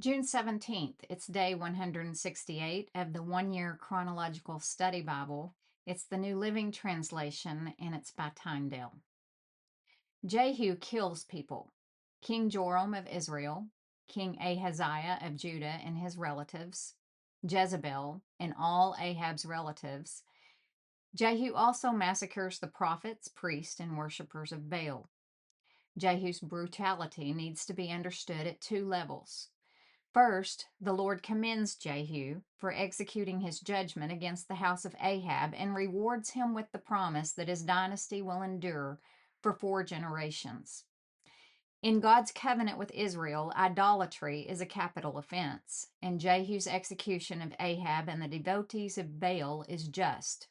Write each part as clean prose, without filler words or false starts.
June 17th, it's day 168 of the 1 year Chronological Study Bible. It's the New Living Translation and it's by Tyndale. Jehu kills people. King Joram of Israel, King Ahaziah of Judah and his relatives, Jezebel and all Ahab's relatives. Jehu also massacres the prophets, priests, and worshippers of Baal. Jehu's brutality needs to be understood at two levels. First, the Lord commends Jehu for executing his judgment against the house of Ahab and rewards him with the promise that his dynasty will endure for 4 generations. In God's covenant with Israel, idolatry is a capital offense, and Jehu's execution of Ahab and the devotees of Baal is just.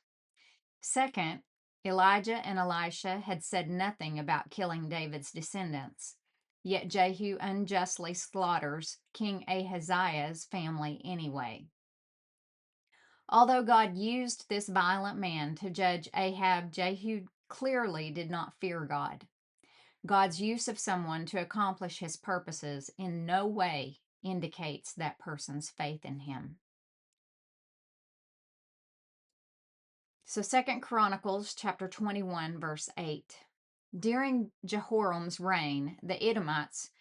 Second, Elijah and Elisha had said nothing about killing David's descendants. Yet Jehu unjustly slaughters King Ahaziah's family anyway. Although God used this violent man to judge Ahab, Jehu clearly did not fear God. God's use of someone to accomplish his purposes in no way indicates that person's faith in him. So 2 Chronicles chapter 21 verse 8. During Jehoram's reign, the Edomites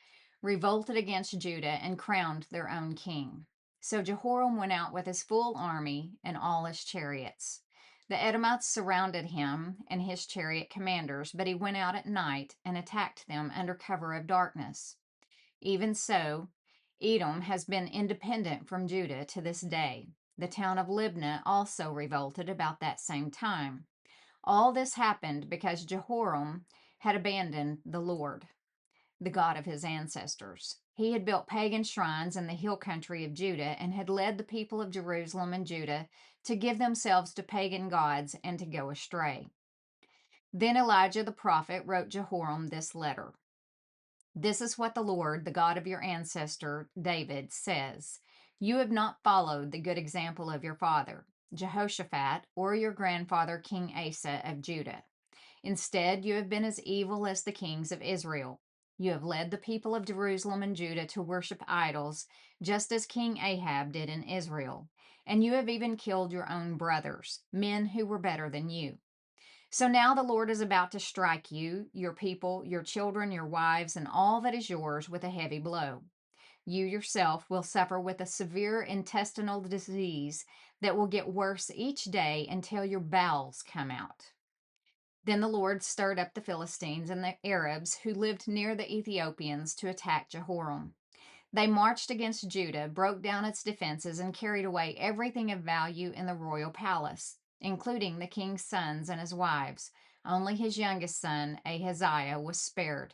revolted against Judah and crowned their own king. So Jehoram went out with his full army and all his chariots. The Edomites surrounded him and his chariot commanders, but he went out at night and attacked them under cover of darkness. Even so, Edom has been independent from Judah to this day. The town of Libnah also revolted about that same time. All this happened because Jehoram had abandoned the Lord, the God of his ancestors. He had built pagan shrines in the hill country of Judah and had led the people of Jerusalem and Judah to give themselves to pagan gods and to go astray. Then Elijah the prophet wrote Jehoram this letter. This is what the Lord, the God of your ancestor David, says. You have not followed the good example of your father, Jehoshaphat, or your grandfather, King Asa of Judah. Instead, you have been as evil as the kings of Israel. You have led the people of Jerusalem and Judah to worship idols, just as King Ahab did in Israel. And you have even killed your own brothers, men who were better than you. So now the Lord is about to strike you, your people, your children, your wives, and all that is yours with a heavy blow. You yourself will suffer with a severe intestinal disease that will get worse each day until your bowels come out. Then the Lord stirred up the Philistines and the Arabs who lived near the Ethiopians to attack Jehoram. They marched against Judah, broke down its defenses, and carried away everything of value in the royal palace, including the king's sons and his wives. Only his youngest son, Ahaziah, was spared.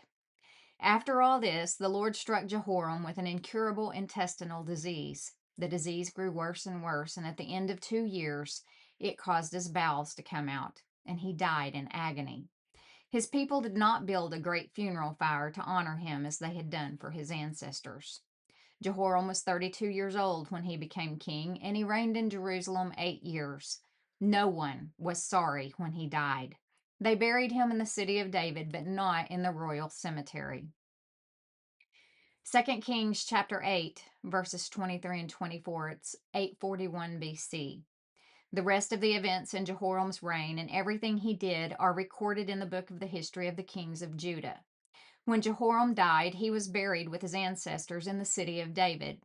After all this, the Lord struck Jehoram with an incurable intestinal disease. The disease grew worse and worse, and at the end of 2 years, it caused his bowels to come out, and he died in agony. His people did not build a great funeral fire to honor him as they had done for his ancestors. Jehoram was 32 years old when he became king, and he reigned in Jerusalem 8 years. No one was sorry when he died. They buried him in the city of David, but not in the royal cemetery. 2 Kings chapter 8, verses 23 and 24. It's 841 BC. The rest of the events in Jehoram's reign and everything he did are recorded in the book of the history of the kings of Judah. When Jehoram died, he was buried with his ancestors in the city of David.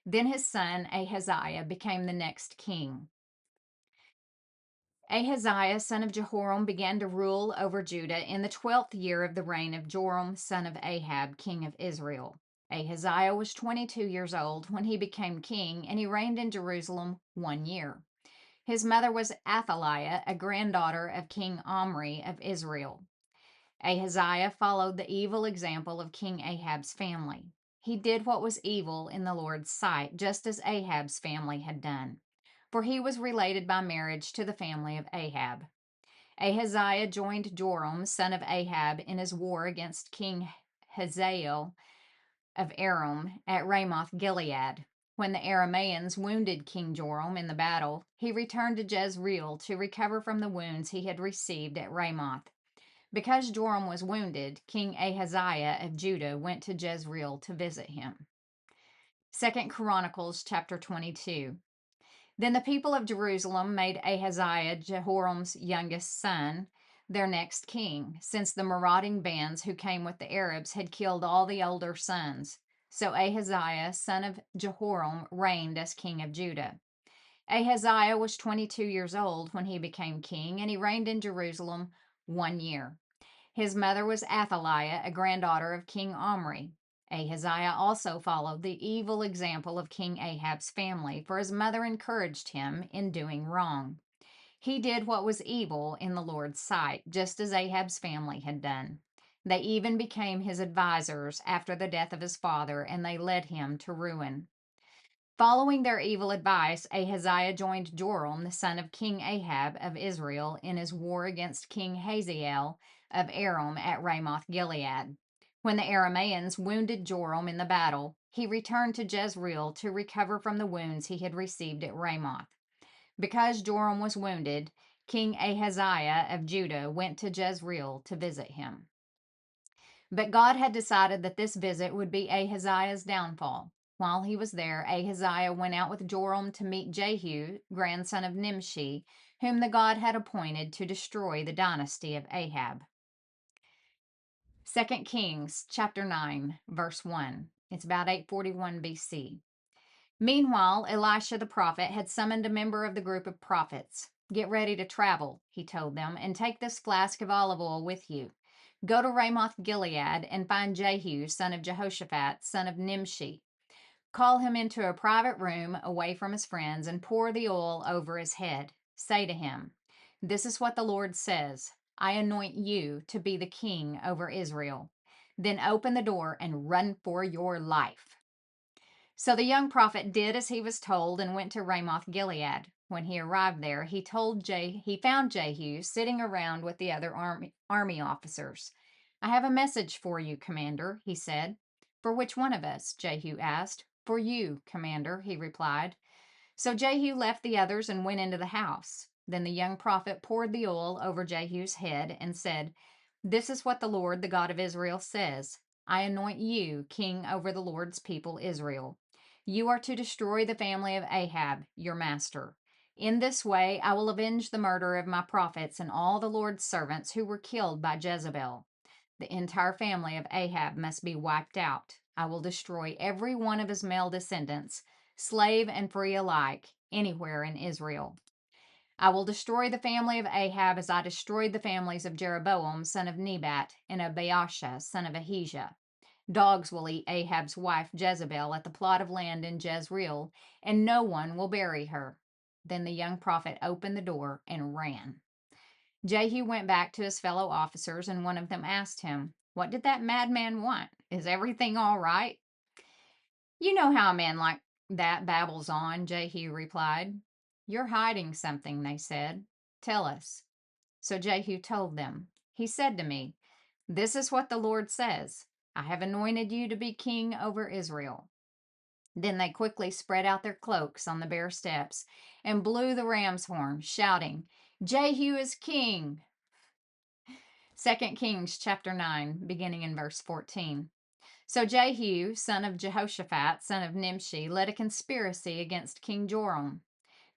Then his son Ahaziah became the next king. Ahaziah, son of Jehoram, began to rule over Judah in the 12th year of the reign of Joram, son of Ahab, king of Israel. Ahaziah was 22 years old when he became king, and he reigned in Jerusalem 1 year. His mother was Athaliah, a granddaughter of King Omri of Israel. Ahaziah followed the evil example of King Ahab's family. He did what was evil in the Lord's sight, just as Ahab's family had done, for he was related by marriage to the family of Ahab. Ahaziah joined Joram, son of Ahab, in his war against King Hazael of Aram at Ramoth Gilead. When the Arameans wounded King Joram in the battle, he returned to Jezreel to recover from the wounds he had received at Ramoth. Because Joram was wounded, King Ahaziah of Judah went to Jezreel to visit him. Second Chronicles chapter 22. Then the people of Jerusalem made Ahaziah, Jehoram's youngest son, their next king, since the marauding bands who came with the Arabs had killed all the older sons. So Ahaziah, son of Jehoram, reigned as king of Judah. Ahaziah was 22 years old when he became king, and he reigned in Jerusalem 1 year. His mother was Athaliah, a granddaughter of King Omri. Ahaziah also followed the evil example of King Ahab's family, for his mother encouraged him in doing wrong. He did what was evil in the Lord's sight, just as Ahab's family had done. They even became his advisers after the death of his father, and they led him to ruin. Following their evil advice, Ahaziah joined Joram, the son of King Ahab of Israel, in his war against King Hazael of Aram at Ramoth Gilead. When the Arameans wounded Joram in the battle, he returned to Jezreel to recover from the wounds he had received at Ramoth. Because Joram was wounded, King Ahaziah of Judah went to Jezreel to visit him. But God had decided that this visit would be Ahaziah's downfall. While he was there, Ahaziah went out with Joram to meet Jehu, grandson of Nimshi, whom the God had appointed to destroy the dynasty of Ahab. 2 Kings chapter 9, verse 1. It's about 841 BC. Meanwhile, Elisha the prophet had summoned a member of the group of prophets. Get ready to travel, he told them, and take this flask of olive oil with you. Go to Ramoth Gilead and find Jehu, son of Jehoshaphat, son of Nimshi. Call him into a private room away from his friends and pour the oil over his head. Say to him, this is what the Lord says, I anoint you to be the king over Israel. Then open the door and run for your life. So the young prophet did as he was told and went to Ramoth Gilead. When he arrived there, he found Jehu sitting around with the other army officers. I have a message for you, Commander, he said. For which one of us? Jehu asked. For you, Commander, he replied. So Jehu left the others and went into the house. Then the young prophet poured the oil over Jehu's head and said, this is what the Lord, the God of Israel, says. I anoint you king over the Lord's people, Israel. You are to destroy the family of Ahab, your master. In this way, I will avenge the murder of my prophets and all the Lord's servants who were killed by Jezebel. The entire family of Ahab must be wiped out. I will destroy every one of his male descendants, slave and free alike, anywhere in Israel. I will destroy the family of Ahab as I destroyed the families of Jeroboam, son of Nebat, and of Baasha, son of Ahijah. Dogs will eat Ahab's wife Jezebel at the plot of land in Jezreel, and no one will bury her. Then the young prophet opened the door and ran. Jehu went back to his fellow officers, and one of them asked him, what did that madman want? Is everything all right? You know how a man like that babbles on, Jehu replied. You're hiding something, they said. Tell us. So Jehu told them. He said to me, this is what the Lord says. I have anointed you to be king over Israel. Then they quickly spread out their cloaks on the bare steps and blew the ram's horn, shouting, Jehu is king. 2 Kings chapter 9, beginning in verse 14. So Jehu, son of Jehoshaphat, son of Nimshi, led a conspiracy against King Joram.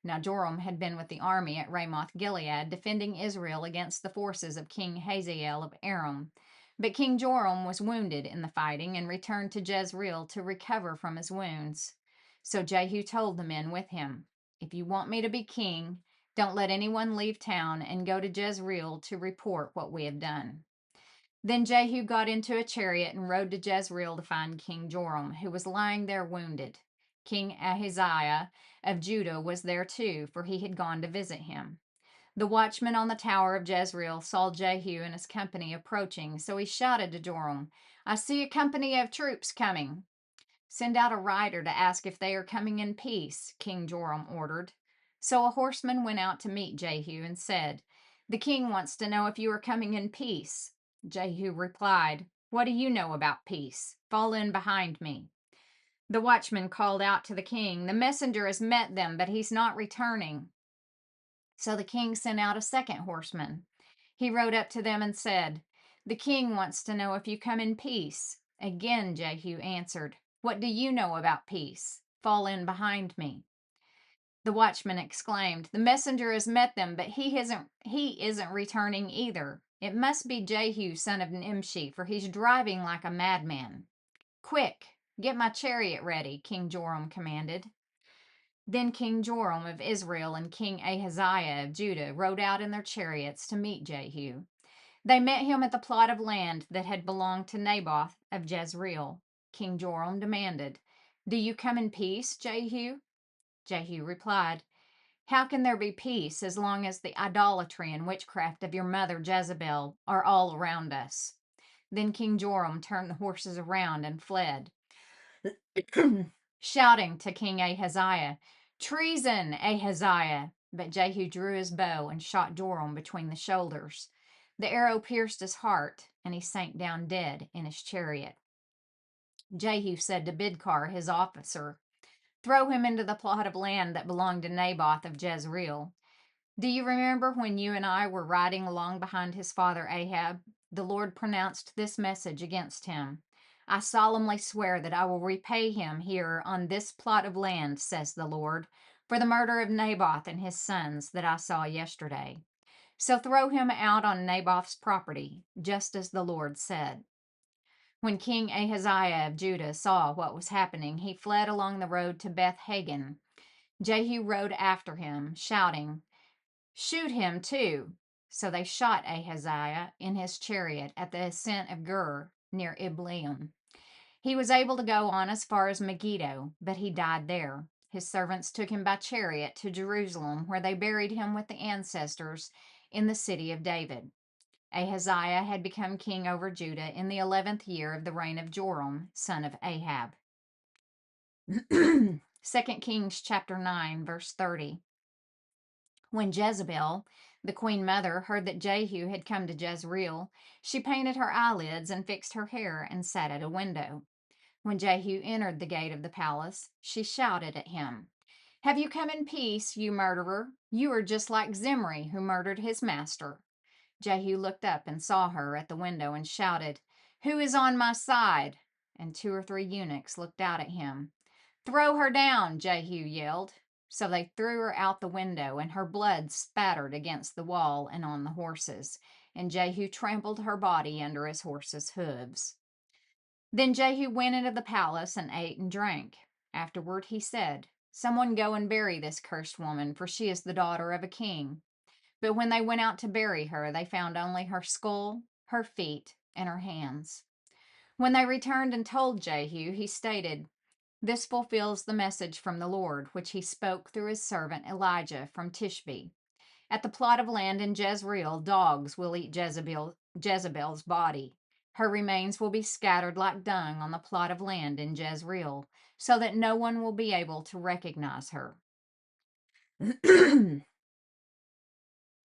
Now Joram had been with the army at Ramoth Gilead, defending Israel against the forces of King Hazael of Aram. But King Joram was wounded in the fighting and returned to Jezreel to recover from his wounds. So Jehu told the men with him, if you want me to be king, don't let anyone leave town and go to Jezreel to report what we have done. Then Jehu got into a chariot and rode to Jezreel to find King Joram, who was lying there wounded. King Ahaziah of Judah was there too, for he had gone to visit him. The watchman on the tower of Jezreel saw Jehu and his company approaching, so he shouted to Joram, I see a company of troops coming. Send out a rider to ask if they are coming in peace, King Joram ordered. So a horseman went out to meet Jehu and said, the king wants to know if you are coming in peace. Jehu replied, what do you know about peace? Fall in behind me. The watchman called out to the king, the messenger has met them, but he's not returning. So the king sent out a second horseman. He rode up to them and said, the king wants to know if you come in peace. Again Jehu answered, What do you know about peace? Fall in behind me." The watchman exclaimed, "The messenger has met them, but he isn't returning either. It must be Jehu, son of Nimshi, for he's driving like a madman." "Quick, get my chariot ready," King Joram commanded. Then King Joram of Israel and King Ahaziah of Judah rode out in their chariots to meet Jehu. They met him at the plot of land that had belonged to Naboth of Jezreel. King Joram demanded, "Do you come in peace, Jehu?" Jehu replied, "How can there be peace as long as the idolatry and witchcraft of your mother Jezebel are all around us?" Then King Joram turned the horses around and fled, shouting to King Ahaziah, "Treason, Ahaziah!" But Jehu drew his bow and shot Joram between the shoulders. The arrow pierced his heart, and he sank down dead in his chariot. Jehu said to Bidkar, his officer, "Throw him into the plot of land that belonged to Naboth of Jezreel. Do you remember when you and I were riding along behind his father Ahab? The Lord pronounced this message against him. 'I solemnly swear that I will repay him here on this plot of land, says the Lord, for the murder of Naboth and his sons that I saw yesterday.' So throw him out on Naboth's property, just as the Lord said." When King Ahaziah of Judah saw what was happening, he fled along the road to Beth Hagan. Jehu rode after him, shouting, "Shoot him too." So they shot Ahaziah in his chariot at the ascent of Gur near Ibleam. He was able to go on as far as Megiddo, but he died there. His servants took him by chariot to Jerusalem, where they buried him with the ancestors in the city of David. Ahaziah had become king over Judah in the 11th year of the reign of Joram, son of Ahab. 2 Kings chapter 9, verse 30. When Jezebel, the queen mother, heard that Jehu had come to Jezreel, she painted her eyelids and fixed her hair and sat at a window. When Jehu entered the gate of the palace, she shouted at him, "Have you come in peace, you murderer? You are just like Zimri, who murdered his master." Jehu looked up and saw her at the window and shouted, "Who is on my side?" And 2 or 3 eunuchs looked out at him. "Throw her down," Jehu yelled. So they threw her out the window, and her blood spattered against the wall and on the horses, and Jehu trampled her body under his horses' hooves. Then Jehu went into the palace and ate and drank. Afterward he said, "Someone go and bury this cursed woman, for she is the daughter of a king." But when they went out to bury her, they found only her skull, her feet, and her hands. When they returned and told Jehu, he stated, "This fulfills the message from the Lord, which he spoke through his servant Elijah from Tishbe. At the plot of land in Jezreel, dogs will eat Jezebel's body. Her remains will be scattered like dung on the plot of land in Jezreel, so that no one will be able to recognize her."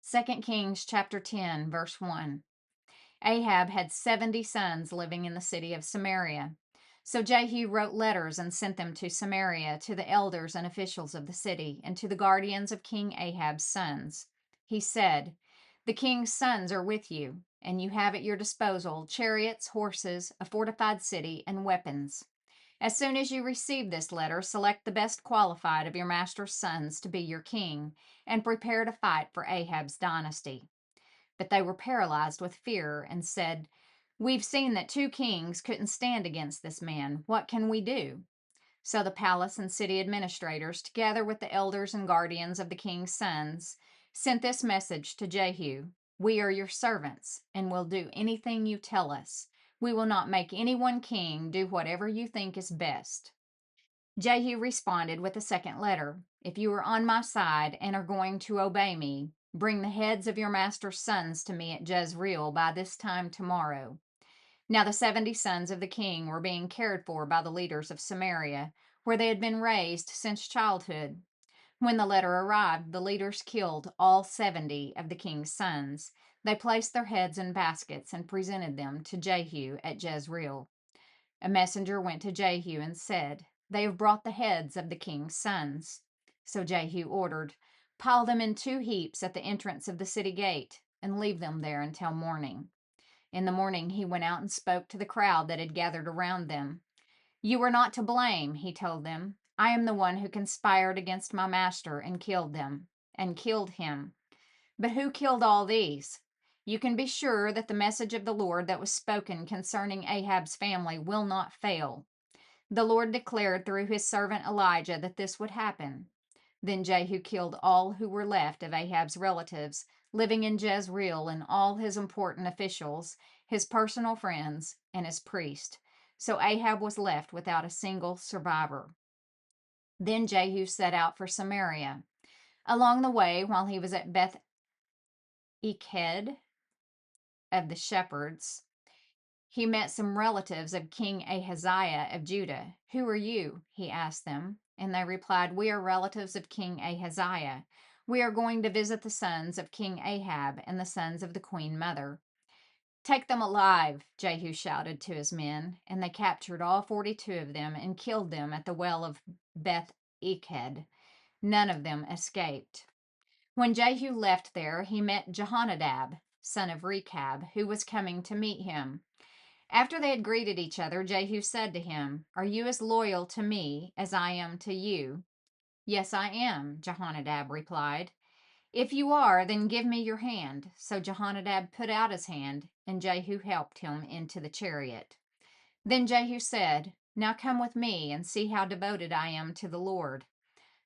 2 Kings chapter 10, verse 1. Ahab had 70 sons living in the city of Samaria. So Jehu wrote letters and sent them to Samaria to the elders and officials of the city and to the guardians of King Ahab's sons. He said, "The king's sons are with you, and you have at your disposal chariots, horses, a fortified city, and weapons. As soon as you receive this letter, select the best qualified of your master's sons to be your king, and prepare to fight for Ahab's dynasty." But they were paralyzed with fear and said, "We've seen that 2 kings couldn't stand against this man. What can we do?" So the palace and city administrators, together with the elders and guardians of the king's sons, sent this message to Jehu: "We are your servants, and will do anything you tell us. We will not make anyone king. Do whatever you think is best." Jehu responded with a second letter, "If you are on my side and are going to obey me, bring the heads of your master's sons to me at Jezreel by this time tomorrow." Now the 70 sons of the king were being cared for by the leaders of Samaria, where they had been raised since childhood. When the letter arrived, the leaders killed all 70 of the king's sons. They placed their heads in baskets and presented them to Jehu at Jezreel. A messenger went to Jehu and said, "They have brought the heads of the king's sons." So Jehu ordered, "Pile them in 2 heaps at the entrance of the city gate, and leave them there until morning." In the morning he went out and spoke to the crowd that had gathered around them. You were not to blame, he told them. I am the one who conspired against my master and killed him. But who killed all these? You can be sure that the message of the Lord that was spoken concerning Ahab's family will not fail. The Lord declared through his servant Elijah that this would happen. Then Jehu killed all who were left of Ahab's relatives living in Jezreel and all his important officials, his personal friends, and his priest. So Ahab was left without a single survivor. Then Jehu set out for Samaria. Along the way, while he was at Beth Eked of the shepherds, he met some relatives of King Ahaziah of Judah. Who are you? He asked them. And they replied, We are relatives of King Ahaziah. We are going to visit the sons of King Ahab and the sons of the queen mother. Take them alive, Jehu shouted to his men, and they captured all 42 of them and killed them at the well of Beth Eked. None of them escaped. When Jehu left there, he met Jehonadab, son of Rechab, who was coming to meet him. After they had greeted each other, Jehu said to him, Are you as loyal to me as I am to you? Yes, I am, Jehonadab replied. If you are, then give me your hand. So Jehonadab put out his hand, and Jehu helped him into the chariot. Then Jehu said, Now come with me and see how devoted I am to the Lord.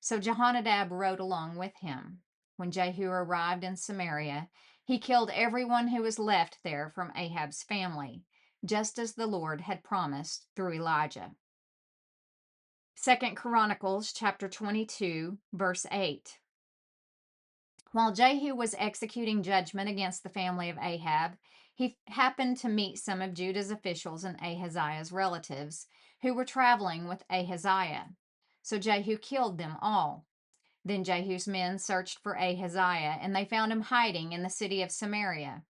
So Jehonadab rode along with him. When Jehu arrived in Samaria, he killed everyone who was left there from Ahab's family, just as the Lord had promised through Elijah. 2 Chronicles chapter 22, verse 8. While Jehu was executing judgment against the family of Ahab, he happened to meet some of Judah's officials and Ahaziah's relatives who were traveling with Ahaziah. So Jehu killed them all. Then Jehu's men searched for Ahaziah, and they found him hiding in the city of Samaria.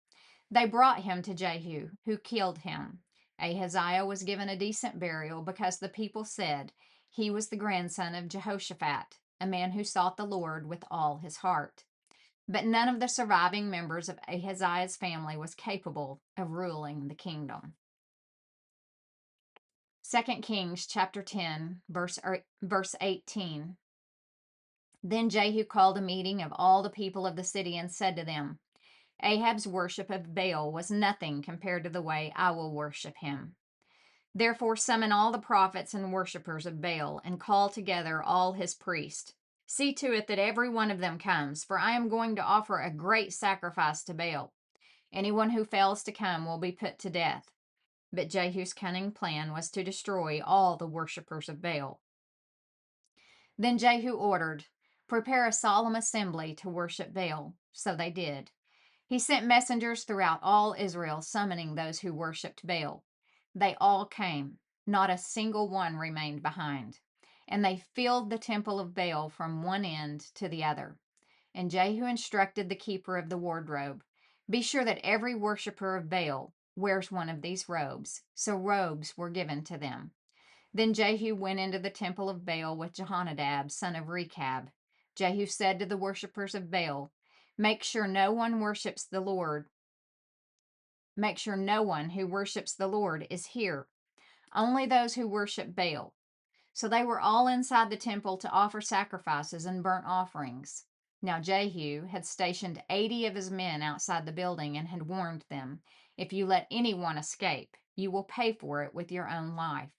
They brought him to Jehu, who killed him. Ahaziah was given a decent burial because the people said he was the grandson of Jehoshaphat, a man who sought the Lord with all his heart. But none of the surviving members of Ahaziah's family was capable of ruling the kingdom. 2 Kings chapter 10, verse 18. Then Jehu called a meeting of all the people of the city and said to them, Ahab's worship of Baal was nothing compared to the way I will worship him. Therefore summon all the prophets and worshippers of Baal and call together all his priests. See to it that every one of them comes, for I am going to offer a great sacrifice to Baal. Anyone who fails to come will be put to death. But Jehu's cunning plan was to destroy all the worshippers of Baal. Then Jehu ordered, Prepare a solemn assembly to worship Baal. So they did. He sent messengers throughout all Israel, summoning those who worshipped Baal. They all came. Not a single one remained behind. And they filled the temple of Baal from one end to the other. And Jehu instructed the keeper of the wardrobe, Be sure that every worshipper of Baal wears one of these robes. So robes were given to them. Then Jehu went into the temple of Baal with Jehonadab, son of Rechab. Jehu said to the worshippers of Baal, Make sure no one who worships the Lord is here. Only those who worship Baal. So they were all inside the temple to offer sacrifices and burnt offerings. Now Jehu had stationed 80 of his men outside the building and had warned them, If you let anyone escape, you will pay for it with your own life.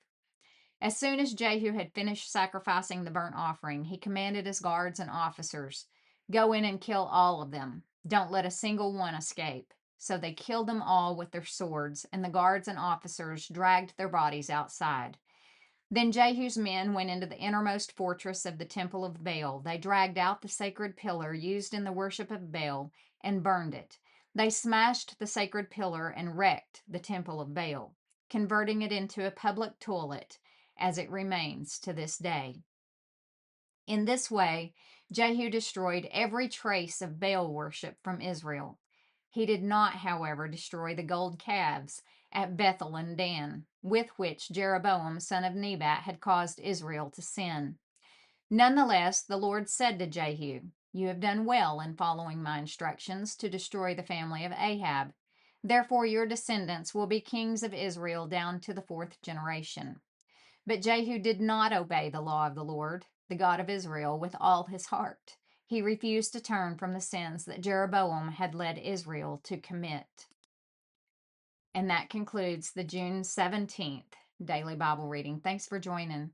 As soon as Jehu had finished sacrificing the burnt offering, he commanded his guards and officers, Go in and kill all of them. Don't let a single one escape. So they killed them all with their swords, and the guards and officers dragged their bodies outside. Then Jehu's men went into the innermost fortress of the temple of Baal. They dragged out the sacred pillar used in the worship of Baal and burned it. They smashed the sacred pillar and wrecked the temple of Baal, converting it into a public toilet, as it remains to this day. In this way, Jehu destroyed every trace of Baal worship from Israel. He did not, however, destroy the gold calves at Bethel and Dan, with which Jeroboam, son of Nebat, had caused Israel to sin. Nonetheless, the Lord said to Jehu, You have done well in following my instructions to destroy the family of Ahab. Therefore, your descendants will be kings of Israel down to the 4th generation. But Jehu did not obey the law of the Lord, the God of Israel, with all his heart. He refused to turn from the sins that Jeroboam had led Israel to commit. And that concludes the June 17th daily Bible reading. Thanks for joining.